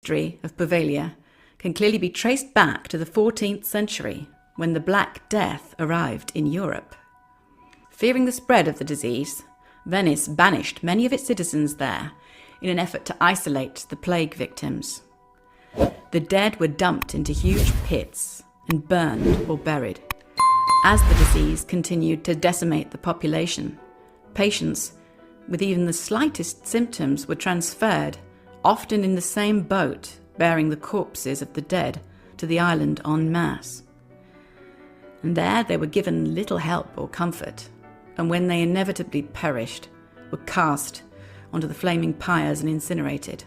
history of Poveglia can clearly be traced back to the 14th century when the Black Death arrived in Europe. Fearing the spread of the disease, Venice banished many of its citizens there in an effort to isolate the plague victims. The dead were dumped into huge pits and burned or buried. As the disease continued to decimate the population, patients with even the slightest symptoms were transferred, often in the same boat bearing the corpses of the dead, to the island en masse. And there they were given little help or comfort, and when they inevitably perished, were cast onto the flaming pyres and incinerated.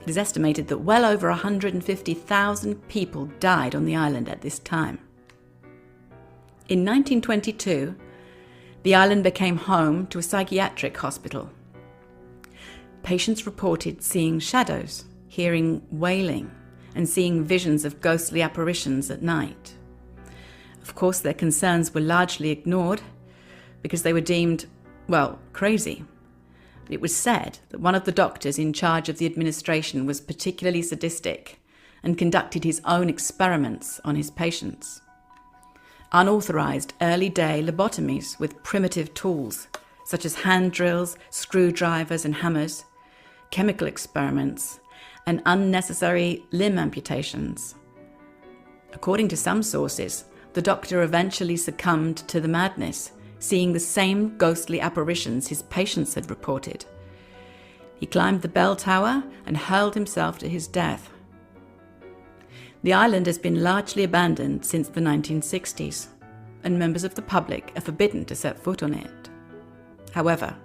It is estimated that well over 150,000 people died on the island at this time. In 1922, the island became home to a psychiatric hospital. Patients reported seeing shadows, hearing wailing, and seeing visions of ghostly apparitions at night. Of course, their concerns were largely ignored because they were deemed, well, crazy. It was said that one of the doctors in charge of the administration was particularly sadistic and conducted his own experiments on his patients. Unauthorized early-day lobotomies with primitive tools, such as hand drills, screwdrivers and hammers, chemical experiments, and unnecessary limb amputations. According to some sources, the doctor eventually succumbed to the madness, seeing the same ghostly apparitions his patients had reported. He climbed the bell tower and hurled himself to his death. The island has been largely abandoned since the 1960s, and members of the public are forbidden to set foot on it. However,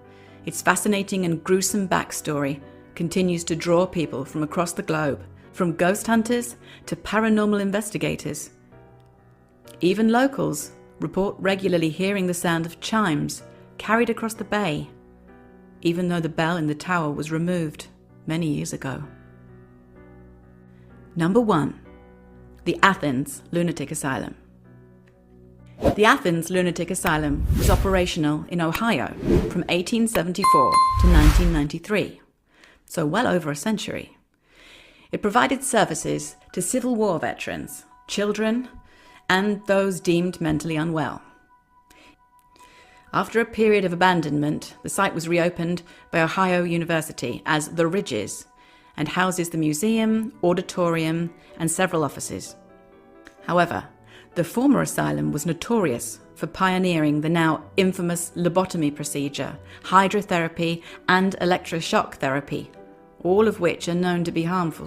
its fascinating and gruesome backstory continues to draw people from across the globe, from ghost hunters to paranormal investigators. Even locals report regularly hearing the sound of chimes carried across the bay, even though the bell in the tower was removed many years ago. Number 1. The Athens Lunatic Asylum. The Athens Lunatic Asylum was operational in Ohio from 1874 to 1993, so well over a century. It provided services to Civil War veterans, children, and those deemed mentally unwell. After a period of abandonment, the site was reopened by Ohio University as The Ridges and houses the museum, auditorium, and several offices. However, the former asylum was notorious for pioneering the now infamous lobotomy procedure, hydrotherapy, and electroshock therapy, all of which are known to be harmful